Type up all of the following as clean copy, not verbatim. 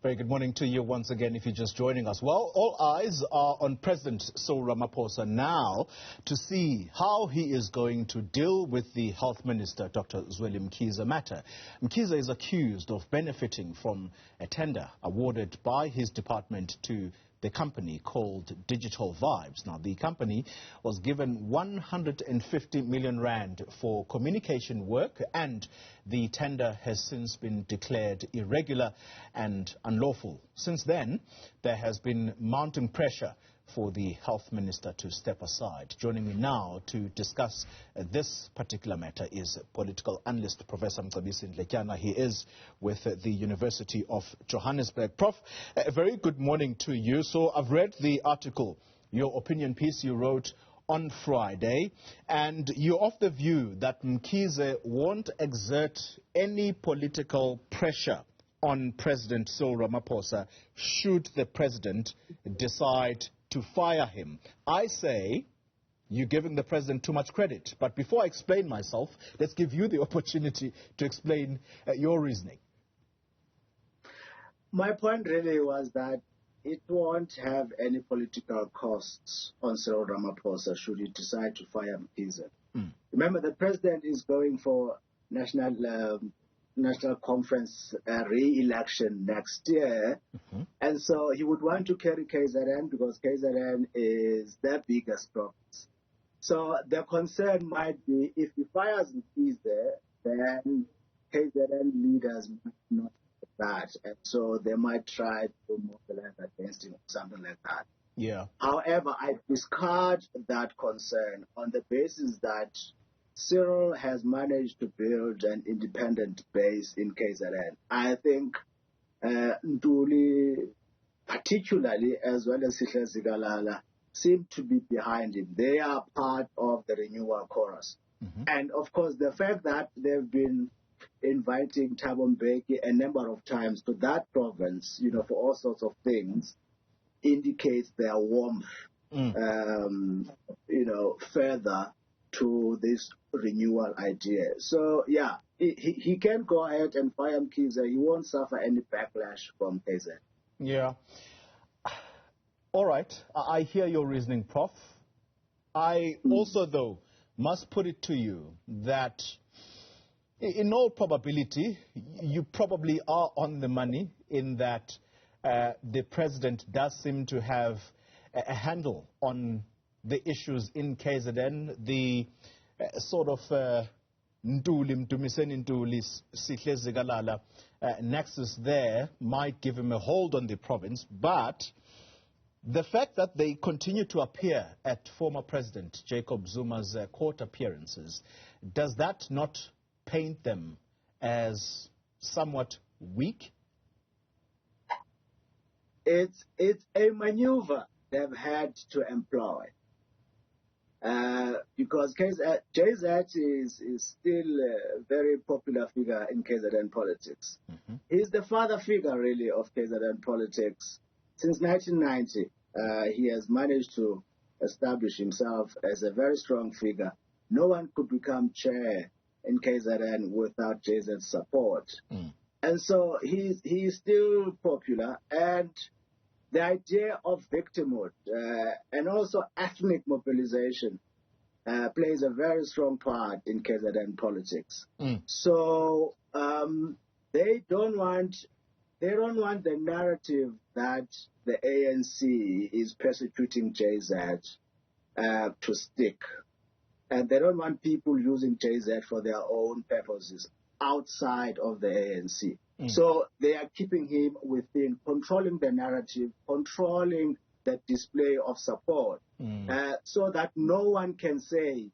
Very good morning to you once again if you're just joining us. Well, all eyes are on President Cyril Ramaphosa now to see how he is going to deal with the Health Minister, Dr. Zweli Mkhize matter. Mkhize is accused of benefiting from a tender awarded by his department to the company called Dignified. Now, the company was given 150 million rand for communication work, and the tender has since been declared irregular and unlawful. Since then, there has been mounting pressure for the health minister to step aside. Joining me now to discuss this particular matter is political analyst Professor Mcebisi Ndletyana. He is with the University of Johannesburg. Prof, a very good morning to you. So I've read the article, your opinion piece you wrote on Friday, and you're of the view that Mkhize won't exert any political pressure on President Cyril Ramaphosa should the president decide to fire him. I say you're giving the president too much credit. But before I explain myself, let's give you the opportunity to explain your reasoning. My point really was that it won't have any political costs on Cyril Ramaphosa should he decide to fire Mkhize. Remember, the president is going for national conference re-election next year, and so he would want to carry KZN because KZN is their biggest province. So the concern might be if he fires Mkhize, then KZN leaders might not like that, and so they might try to mobilize against him or something like that. Yeah. However, I discard that concern on the basis that Cyril has managed to build an independent base in KZN. I think Ntuli, particularly, as well as Sihle Zikalala, seem to be behind him. They are part of the renewal chorus. And, of course, the fact that they've been inviting Thabo Mbeki a number of times to that province, you know, for all sorts of things, indicates their warmth, you know, further to this renewal idea. So, yeah, he can go ahead and fire Mkhize. He won't suffer any backlash from KZ. Yeah. All right. I hear your reasoning, Prof. I also, though, must put it to you that in all probability, you probably are on the money in that the president does seem to have a handle on the issues in KZN, the sort of Ntuli Mdumiseni Ntuli Sihle Zikalala nexus there might give him a hold on the province, but the fact that they continue to appear at former President Jacob Zuma's court appearances, does that not paint them as somewhat weak? It's a maneuver they've had to employ. Because JZ is still a very popular figure in KZN politics. He's the father figure, really, of KZN politics. Since 1990, he has managed to establish himself as a very strong figure. No one could become chair in KZN without JZ's support. And so he's still popular, and the idea of victimhood and also ethnic mobilization plays a very strong part in KZN politics. So they don't want the narrative that the ANC is persecuting JZ to stick, and they don't want people using JZ for their own purposes outside of the ANC. So they are keeping him within, controlling the narrative, controlling the display of support, so that no one can say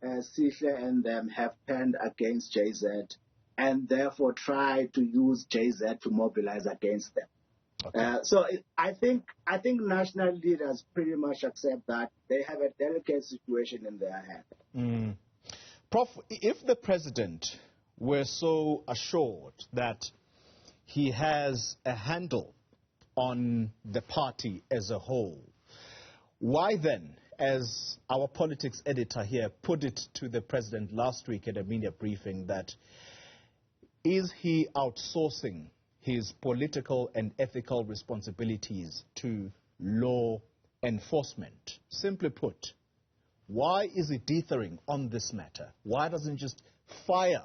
Sihle and them have turned against JZ and therefore try to use JZ to mobilize against them. So I think national leaders pretty much accept that they have a delicate situation in their hand. Prof, if the president were so assured that he has a handle on the party as a whole, why then, as our politics editor here put it to the president last week at a media briefing, that is he outsourcing his political and ethical responsibilities to law enforcement. Simply put, why is he dithering on this matter? Why doesn't he just fire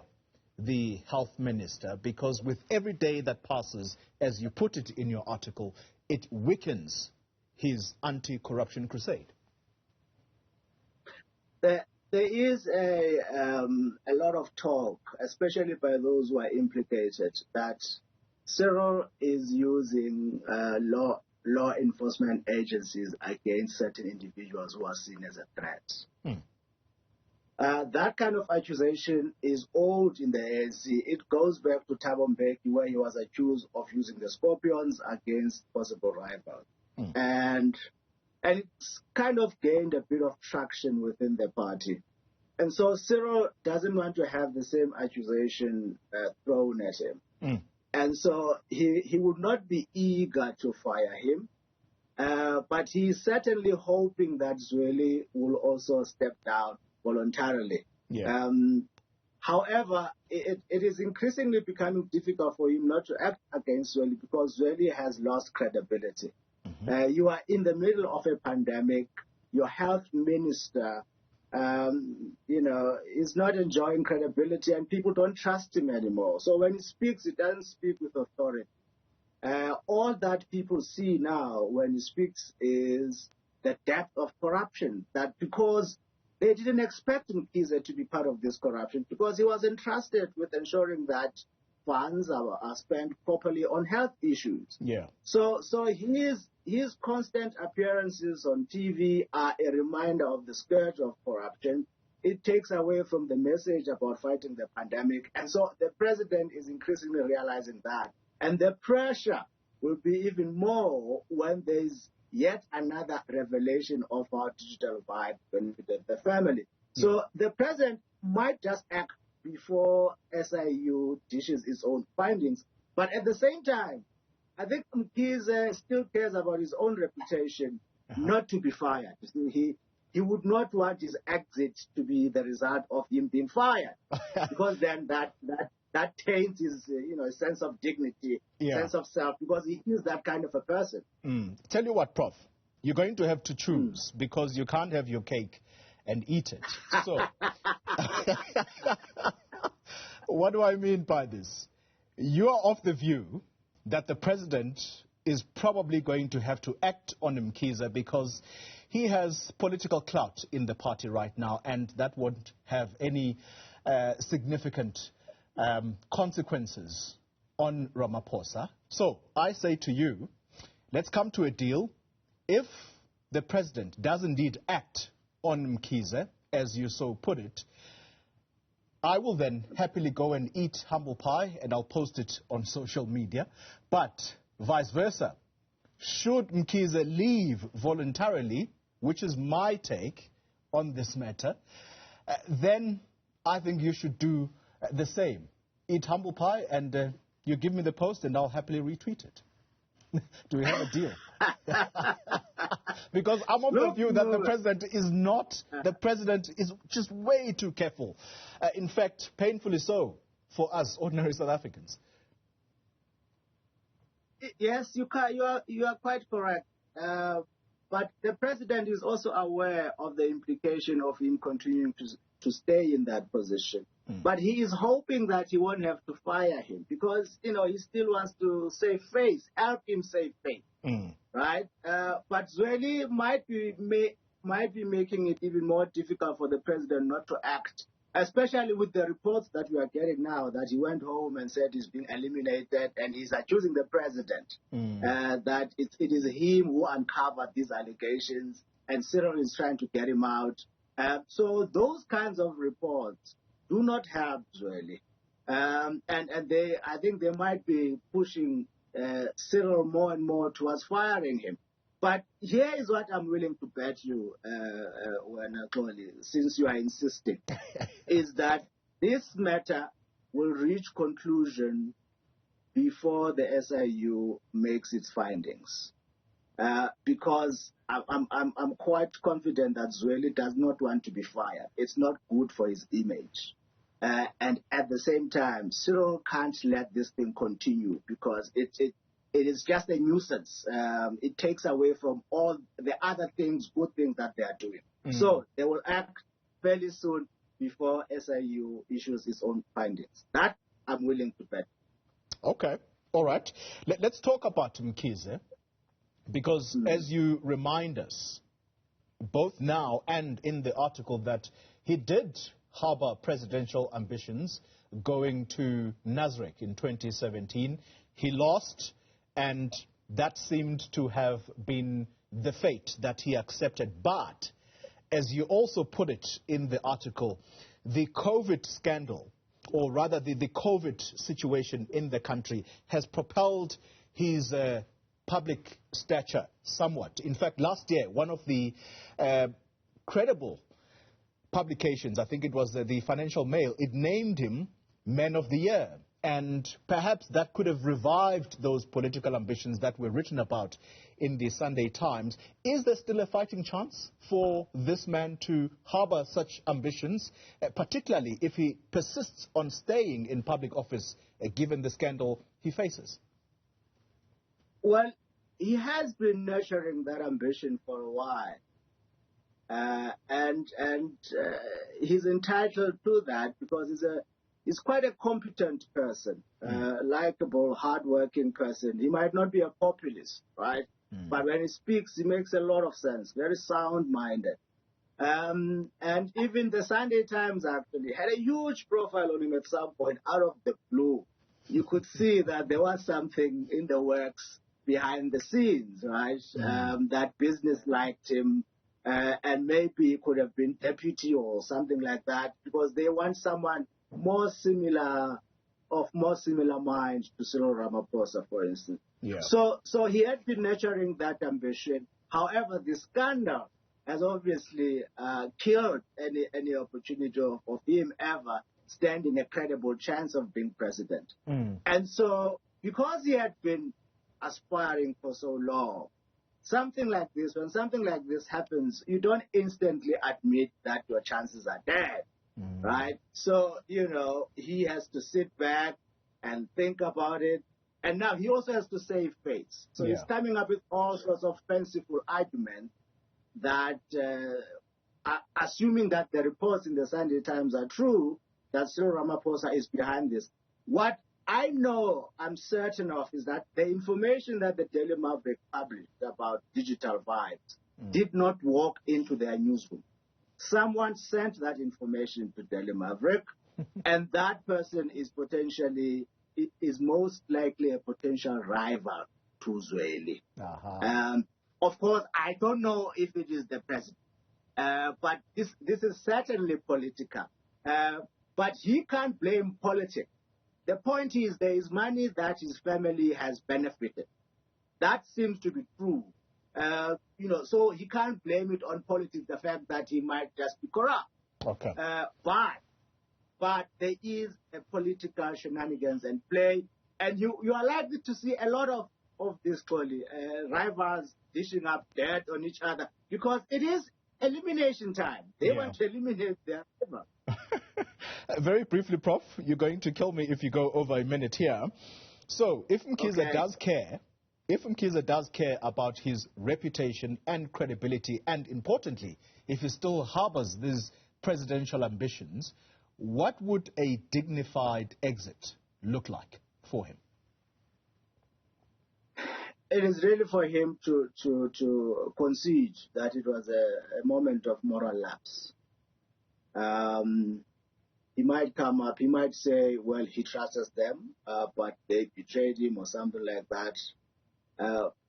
the health minister? Because with every day that passes, as you put it in your article, it weakens his anti-corruption crusade. There is a lot of talk, especially by those who are implicated, that Cyril is using law enforcement agencies against certain individuals who are seen as a threat. That kind of accusation is old in the ANC. It goes back to Thabo Mbeki, where he was accused of using the Scorpions against possible rivals. And it's kind of gained a bit of traction within the party. And so Cyril doesn't want to have the same accusation thrown at him. And so he would not be eager to fire him. But he's certainly hoping that Zweli will also step down voluntarily. Yeah. However, it is increasingly becoming difficult for him not to act against Zweli because Zweli has lost credibility. You are in the middle of a pandemic. Your health minister, is not enjoying credibility, and people don't trust him anymore. So when he speaks, he doesn't speak with authority. All that people see now when he speaks is the depth of corruption. That because they didn't expect Mkhize to be part of this corruption, because he was entrusted with ensuring that funds are spent properly on health issues. Yeah. So his constant appearances on TV are a reminder of the scourge of corruption. It takes away from the message about fighting the pandemic. And so the president is increasingly realizing that. And the pressure will be even more when there's yet another revelation of how digital vibe benefited the family. So the president might just act before SIU dishes its own findings. But at the same time, I think Mkhize still cares about his own reputation, not to be fired. He would not want his exit to be the result of him being fired, because then that taints his sense of dignity, sense of self, because he is that kind of a person. Tell you what, Prof, you're going to have to choose because you can't have your cake and eat it. So, what do I mean by this? You are of the view that the president is probably going to have to act on Mkhize because he has political clout in the party right now, and that won't have any significant consequences on Ramaphosa. So I say to you, let's come to a deal. If the president does indeed act on Mkhize, as you so put it, I will then happily go and eat humble pie, and I'll post it on social media. But vice versa, should Mkhize leave voluntarily, which is my take on this matter, then I think you should do the same. Eat humble pie, and you give me the post, and I'll happily retweet it. Do we have a deal? Because I'm of the view that the president is just way too careful. In fact, painfully so for us ordinary South Africans. Yes, you are quite correct. But the president is also aware of the implication of him continuing to stay in that position. But he is hoping that he won't have to fire him because, he still wants to save face, help him save face, right? But Zweli might be making it even more difficult for the president not to act, especially with the reports that we are getting now that he went home and said he's been eliminated, and he's accusing the president that it is him who uncovered these allegations, and Cyril is trying to get him out. So those kinds of reports do not help Zweli. And I think they might be pushing Cyril more and more towards firing him. But here is what I'm willing to bet you, Xoli, since you are insisting, is that this matter will reach conclusion before the SIU makes its findings. Because I'm quite confident that Zweli does not want to be fired. It's not good for his image. And at the same time, Cyril can't let this thing continue because it is just a nuisance. It takes away from all the other things, good things that they are doing. So they will act fairly soon before SIU issues its own findings. That I'm willing to bet. Okay. All right. Let's talk about Mkhize, because as you remind us, both now and in the article, that he did harbor presidential ambitions going to Nazareth in 2017. He lost, and that seemed to have been the fate that he accepted. But, as you also put it in the article, the COVID scandal, or rather the COVID situation in the country, has propelled his public stature somewhat. In fact, last year, one of the credible publications, I think it was the Financial Mail, it named him Man of the Year. And perhaps that could have revived those political ambitions that were written about in the Sunday Times. Is there still a fighting chance for this man to harbor such ambitions, particularly if he persists on staying in public office, given the scandal he faces? Well, he has been nurturing that ambition for a while. And he's entitled to that because he's quite a competent person, likable, hardworking person. He might not be a populist, right? But when he speaks, he makes a lot of sense, very sound-minded. And even the Sunday Times actually had a huge profile on him at some point out of the blue. You could see that there was something in the works behind the scenes, right? That business liked him. And maybe he could have been deputy or something like that, because they want someone of more similar mind to Cyril Ramaphosa, for instance. Yeah. So he had been nurturing that ambition. However, the scandal has obviously killed any opportunity of him ever standing a credible chance of being president. And so, because he had been aspiring for so long, when something like this happens, you don't instantly admit that your chances are dead, right? So, he has to sit back and think about it. And now he also has to save face. So he's coming up with all sorts of fanciful arguments that, assuming that the reports in the Sunday Times are true, that Cyril Ramaphosa is behind this. What I know, I'm certain of, is that the information that the Daily Maverick published about digital vibes did not walk into their newsroom. Someone sent that information to Daily Maverick, and that person is most likely a potential rival to Zweli. Of course, I don't know if it is the president, but this is certainly political. But he can't blame politics. The point is, there is money that his family has benefited. That seems to be true. So he can't blame it on politics, the fact that he might just be corrupt. Okay. But there is a political shenanigans and play, and you are likely to see a lot of these rivals dishing up dirt on each other, because it is elimination time. They want to eliminate their rival. Very briefly, Prof, you're going to kill me if you go over a minute here. So, if Mkhize does care about his reputation and credibility, and importantly, if he still harbors these presidential ambitions, what would a dignified exit look like for him? It is really for him to concede that it was a moment of moral lapse. He might come up, he might say, well, he trusts them, but they betrayed him or something like that.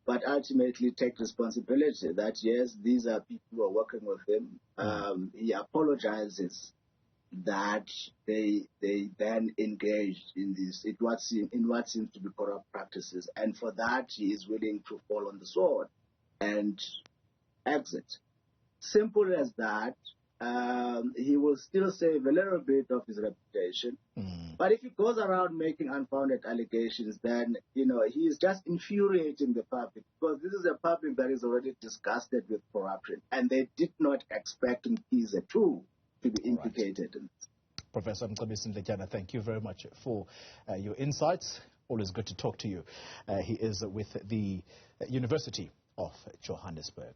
But ultimately take responsibility that, yes, these are people who are working with him. He apologizes that they then engaged in what seems to be corrupt practices. And for that, he is willing to fall on the sword and exit. Simple as that. He will still save a little bit of his reputation. But if he goes around making unfounded allegations, then, he is just infuriating the public, because this is a public that is already disgusted with corruption, and they did not expect Mkhize to be implicated in this. Professor Mcebisi Ndletyana, thank you very much for your insights. Always good to talk to you. He is with the University of Johannesburg.